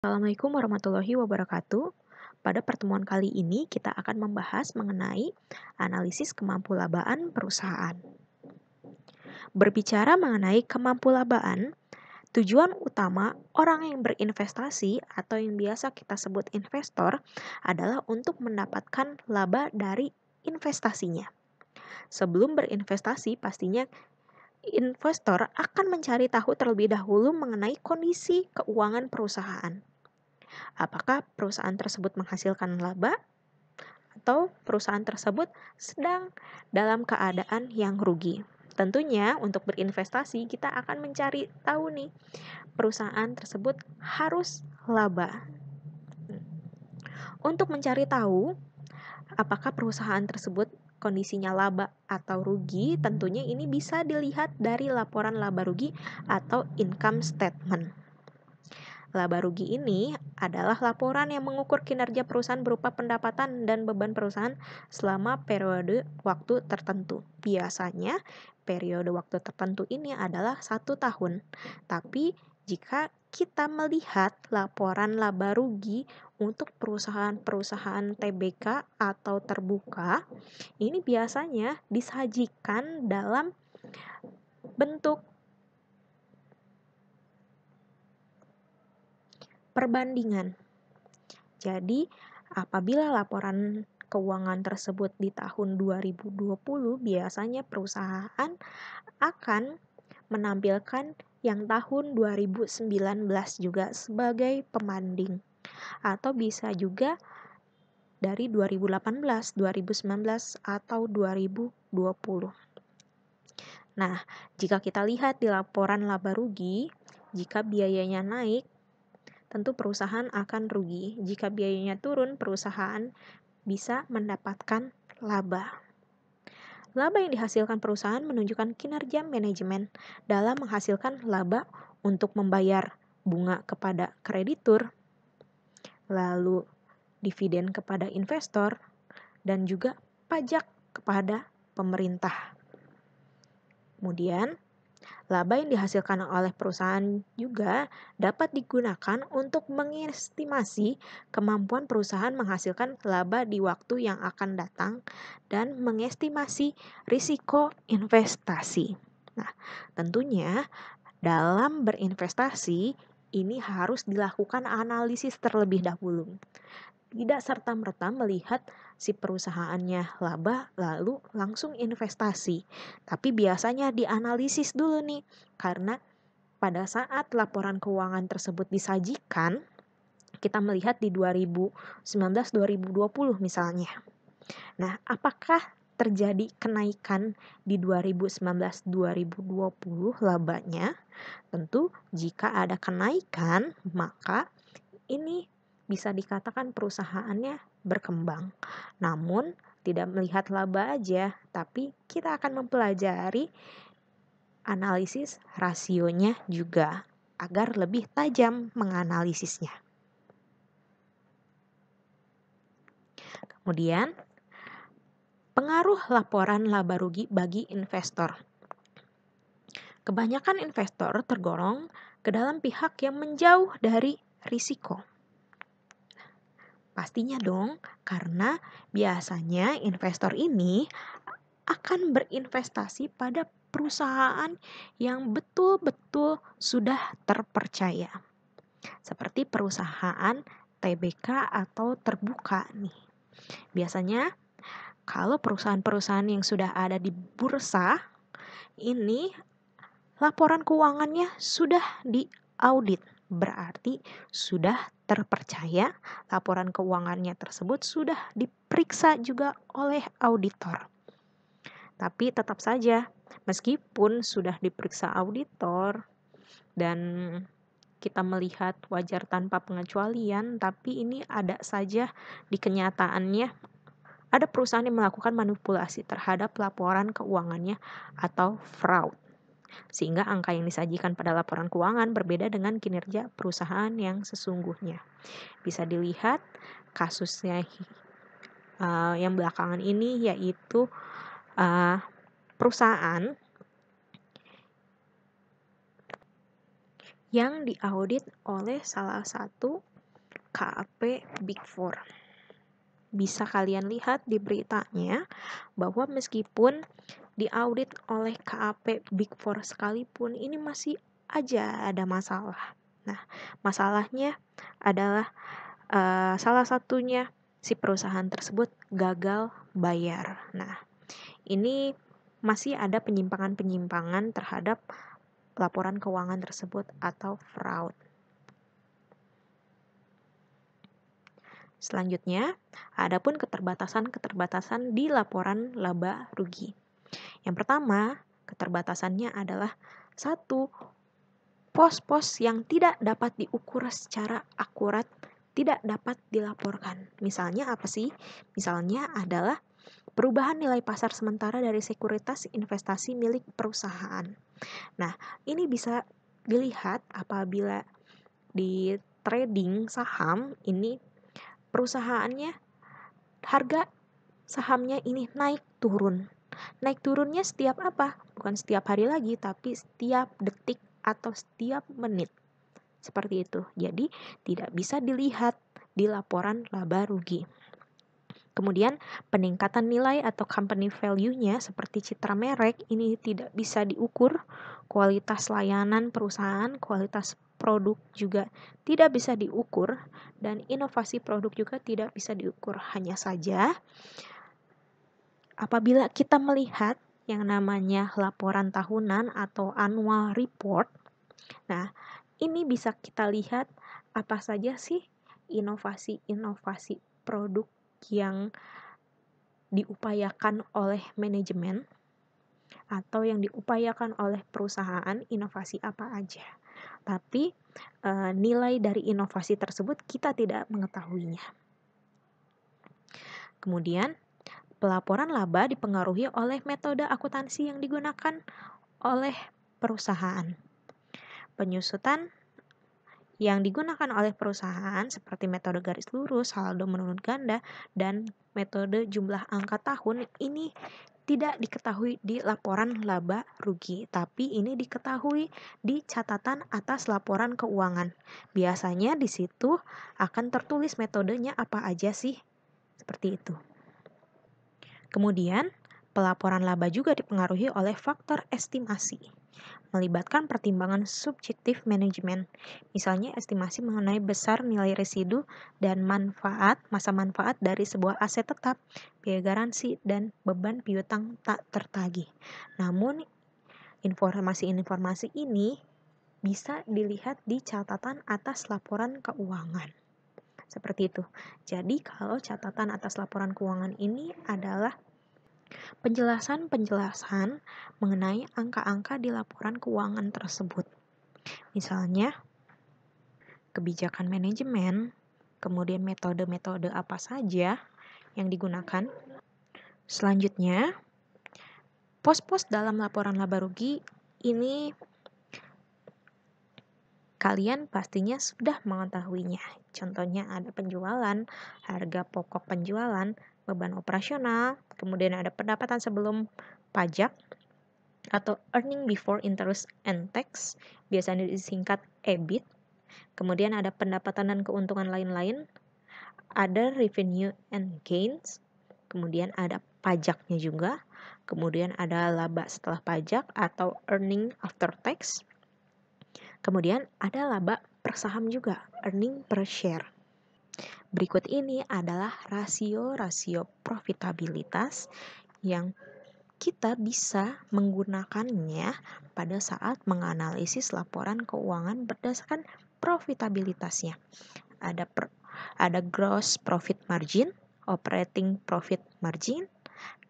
Assalamualaikum warahmatullahi wabarakatuh. Pada pertemuan kali ini kita akan membahas mengenai analisis kemampulabaan perusahaan. Berbicara mengenai kemampulabaan, tujuan utama orang yang berinvestasi atau yang biasa kita sebut investor adalah untuk mendapatkan laba dari investasinya. Sebelum berinvestasi, pastinya investor akan mencari tahu terlebih dahulu mengenai kondisi keuangan perusahaan. Apakah perusahaan tersebut menghasilkan laba atau perusahaan tersebut sedang dalam keadaan yang rugi. Tentunya untuk berinvestasi kita akan mencari tahu nih perusahaan tersebut harus laba. Untuk mencari tahu apakah perusahaan tersebut kondisinya laba atau rugi, tentunya ini bisa dilihat dari laporan laba rugi atau income statement. Laba rugi ini adalah laporan yang mengukur kinerja perusahaan berupa pendapatan dan beban perusahaan selama periode waktu tertentu. Biasanya periode waktu tertentu ini adalah 1 tahun. Tapi jika kita melihat laporan laba rugi untuk perusahaan-perusahaan TBK atau terbuka, ini biasanya disajikan dalam bentuk perbandingan. Jadi, apabila laporan keuangan tersebut di tahun 2020, biasanya perusahaan akan menampilkan yang tahun 2019 juga sebagai pembanding. Atau bisa juga dari 2018, 2019, atau 2020. Nah, jika kita lihat di laporan laba rugi, jika biayanya naik, tentu perusahaan akan rugi. Jika biayanya turun, perusahaan bisa mendapatkan laba. Laba yang dihasilkan perusahaan menunjukkan kinerja manajemen dalam menghasilkan laba untuk membayar bunga kepada kreditur, lalu dividen kepada investor, dan juga pajak kepada pemerintah. Kemudian, laba yang dihasilkan oleh perusahaan juga dapat digunakan untuk mengestimasi kemampuan perusahaan menghasilkan laba di waktu yang akan datang dan mengestimasi risiko investasi. Nah, tentunya dalam berinvestasi ini harus dilakukan analisis terlebih dahulu. Tidak serta-merta melihat si perusahaannya laba lalu langsung investasi. Tapi biasanya dianalisis dulu nih, karena pada saat laporan keuangan tersebut disajikan, kita melihat di 2019-2020 misalnya. Nah, apakah terjadi kenaikan di 2019-2020 labanya? Tentu jika ada kenaikan, maka ini bisa dikatakan perusahaannya berkembang. Namun, tidak melihat laba aja, tapi kita akan mempelajari analisis rasionya juga agar lebih tajam menganalisisnya. Kemudian, pengaruh laporan laba rugi bagi investor. Kebanyakan investor tergolong ke dalam pihak yang menjauh dari risiko. Pastinya dong, karena biasanya investor ini akan berinvestasi pada perusahaan yang betul-betul sudah terpercaya. Seperti perusahaan TBK atau terbuka nih. Biasanya kalau perusahaan-perusahaan yang sudah ada di bursa, ini laporan keuangannya sudah diaudit. Berarti sudah terpercaya, laporan keuangannya tersebut sudah diperiksa juga oleh auditor. Tapi tetap saja, meskipun sudah diperiksa auditor dan kita melihat wajar tanpa pengecualian, tapi ini ada saja di kenyataannya ada perusahaan yang melakukan manipulasi terhadap laporan keuangannya atau fraud. Sehingga angka yang disajikan pada laporan keuangan berbeda dengan kinerja perusahaan yang sesungguhnya. Bisa dilihat kasusnya yang belakangan ini yaitu perusahaan yang diaudit oleh salah satu KAP Big Four. Bisa kalian lihat di beritanya bahwa meskipun diaudit oleh KAP Big Four sekalipun, ini masih aja ada masalah. Nah, masalahnya adalah salah satunya si perusahaan tersebut gagal bayar. Nah, ini masih ada penyimpangan-penyimpangan terhadap laporan keuangan tersebut atau fraud. Selanjutnya, adapun keterbatasan-keterbatasan di laporan laba rugi. Yang pertama, keterbatasannya adalah 1. Pos-pos yang tidak dapat diukur secara akurat tidak dapat dilaporkan. Misalnya apa sih? Misalnya adalah perubahan nilai pasar sementara dari sekuritas investasi milik perusahaan. Nah, ini bisa dilihat apabila di trading saham ini perusahaannya harga sahamnya ini naik turun. Naik turunnya setiap apa? Bukan setiap hari lagi, tapi setiap detik atau setiap menit. Seperti itu. Jadi tidak bisa dilihat di laporan laba rugi. Kemudian peningkatan nilai atau company value-nya seperti citra merek ini tidak bisa diukur. Kualitas layanan perusahaan, kualitas produk juga tidak bisa diukur, dan inovasi produk juga tidak bisa diukur. Hanya saja apabila kita melihat yang namanya laporan tahunan atau annual report, nah ini bisa kita lihat apa saja sih inovasi-inovasi produk yang diupayakan oleh manajemen atau yang diupayakan oleh perusahaan, inovasi apa aja. Tapi nilai dari inovasi tersebut kita tidak mengetahuinya. Kemudian, pelaporan laba dipengaruhi oleh metode akuntansi yang digunakan oleh perusahaan. Penyusutan yang digunakan oleh perusahaan seperti metode garis lurus, saldo menurun ganda, dan metode jumlah angka tahun ini tidak diketahui di laporan laba rugi, tapi ini diketahui di catatan atas laporan keuangan. Biasanya di situ akan tertulis metodenya apa aja sih, seperti itu. Kemudian, pelaporan laba juga dipengaruhi oleh faktor estimasi, melibatkan pertimbangan subjektif manajemen, misalnya estimasi mengenai besar nilai residu dan masa manfaat dari sebuah aset tetap, biaya garansi, dan beban piutang tak tertagih. Namun, informasi-informasi ini bisa dilihat di catatan atas laporan keuangan. Seperti itu. Jadi, kalau catatan atas laporan keuangan ini adalah penjelasan-penjelasan mengenai angka-angka di laporan keuangan tersebut. Misalnya, kebijakan manajemen, kemudian metode-metode apa saja yang digunakan. Selanjutnya, pos-pos dalam laporan laba rugi ini kalian pastinya sudah mengetahuinya. Contohnya ada penjualan, harga pokok penjualan, beban operasional, kemudian ada pendapatan sebelum pajak atau earning before interest and tax, biasanya disingkat EBIT. Kemudian ada pendapatan dan keuntungan lain-lain, ada revenue and gains, kemudian ada pajaknya juga, kemudian ada laba setelah pajak atau earning after tax, kemudian ada laba per saham juga, earning per share. Berikut ini adalah rasio-rasio profitabilitas yang kita bisa menggunakannya pada saat menganalisis laporan keuangan berdasarkan profitabilitasnya. Ada gross profit margin, operating profit margin,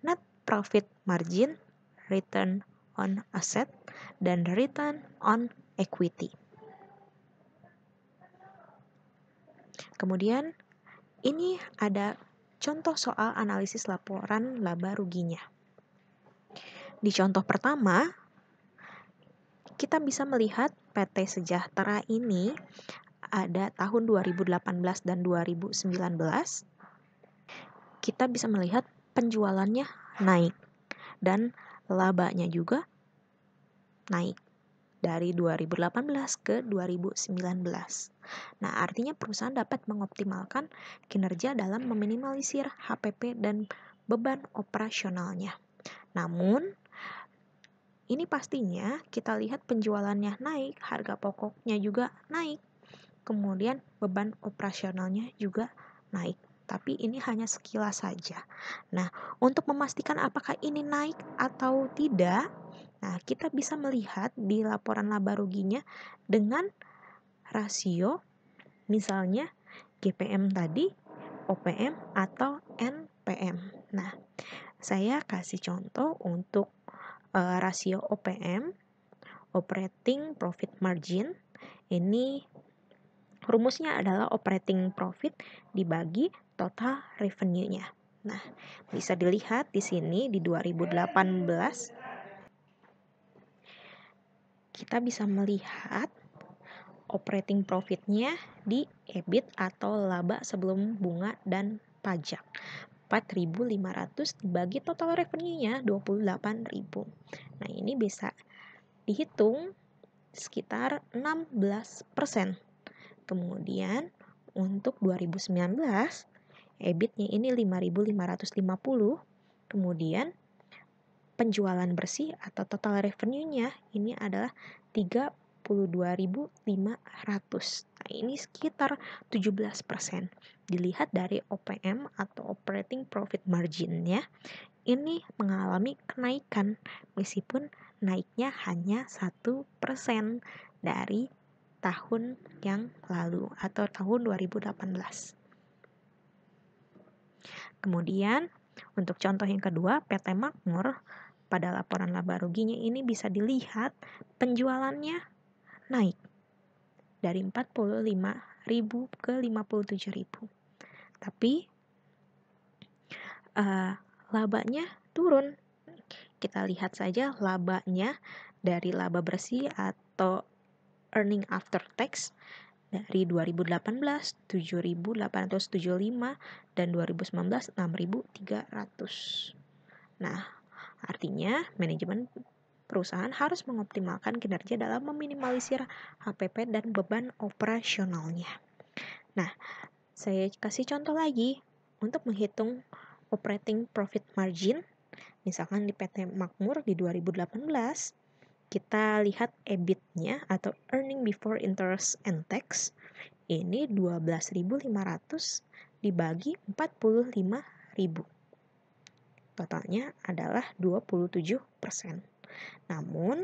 net profit margin, return on asset, dan return on equity. Kemudian ini ada contoh soal analisis laporan laba ruginya. Di contoh pertama, kita bisa melihat PT Sejahtera ini ada tahun 2018 dan 2019. Kita bisa melihat penjualannya naik dan labanya juga naik. dari 2018 ke 2019. Nah, artinya perusahaan dapat mengoptimalkan kinerja dalam meminimalisir HPP dan beban operasionalnya. Namun, ini pastinya kita lihat penjualannya naik, harga pokoknya juga naik, kemudian beban operasionalnya juga naik. Tapi ini hanya sekilas saja. Nah, untuk memastikan apakah ini naik atau tidak, nah kita bisa melihat di laporan laba ruginya dengan rasio misalnya GPM tadi, OPM atau NPM. Nah, saya kasih contoh untuk rasio OPM, Operating Profit Margin. Ini rumusnya adalah operating profit dibagi total revenue-nya. Nah, bisa dilihat di sini di 2018 kita bisa melihat operating profit-nya di EBIT atau laba sebelum bunga dan pajak. 4.500 dibagi total revenue-nya 28.000. Nah, ini bisa dihitung sekitar 16%. Kemudian untuk 2019 EBIT-nya ini 5.550. Kemudian penjualan bersih atau total revenue-nya ini adalah 32.500. Nah, ini sekitar 17%. Dilihat dari OPM atau operating profit margin-nya ini mengalami kenaikan meskipun naiknya hanya 1% dari tahun yang lalu atau tahun 2018. Kemudian untuk contoh yang kedua, PT Makmur pada laporan laba ruginya ini bisa dilihat penjualannya naik dari 45.000 ke 57.000. Tapi labanya turun. Kita lihat saja labanya dari laba bersih atau earning after tax dari 2018 7.875 dan 2019 6.300. Nah, artinya manajemen perusahaan harus mengoptimalkan kinerja dalam meminimalisir HPP dan beban operasionalnya. Nah, saya kasih contoh lagi untuk menghitung operating profit margin. Misalkan di PT Makmur di 2018 kita lihat EBIT-nya atau earning before interest and tax ini 12.500 dibagi 45.000. Totalnya adalah 27%. Namun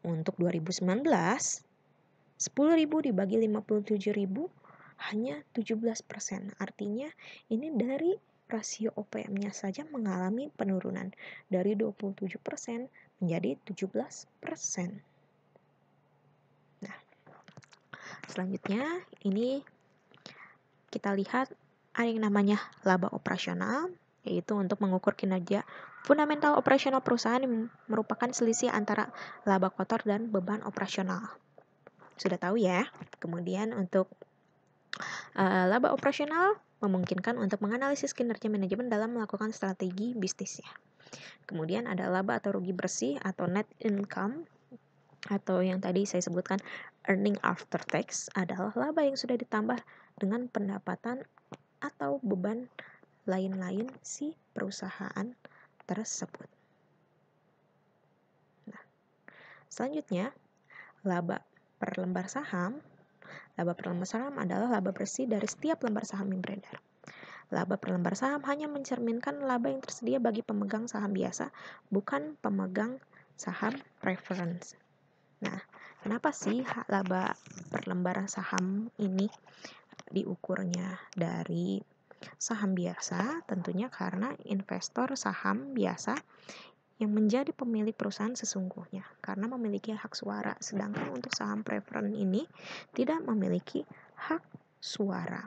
untuk 2019 10.000 dibagi 57.000 hanya 17%. Artinya ini dari rasio OPM-nya saja mengalami penurunan dari 27% menjadi 17%. Nah, selanjutnya ini kita lihat ada yang namanya laba operasional, yaitu untuk mengukur kinerja fundamental operasional perusahaan yang merupakan selisih antara laba kotor dan beban operasional. Sudah tahu ya. Kemudian untuk laba operasional memungkinkan untuk menganalisis kinerja manajemen dalam melakukan strategi bisnisnya. Kemudian ada laba atau rugi bersih atau net income, atau yang tadi saya sebutkan earning after tax adalah laba yang sudah ditambah dengan pendapatan atau beban lain-lain si perusahaan tersebut. Nah, selanjutnya laba per lembar saham. Laba per lembar saham adalah laba bersih dari setiap lembar saham yang beredar. Laba per lembar saham hanya mencerminkan laba yang tersedia bagi pemegang saham biasa, bukan pemegang saham preference. Nah, kenapa sih laba per lembar saham ini diukurnya dari saham biasa? Tentunya karena investor saham biasa yang menjadi pemilik perusahaan sesungguhnya karena memiliki hak suara, sedangkan untuk saham preference ini tidak memiliki hak suara.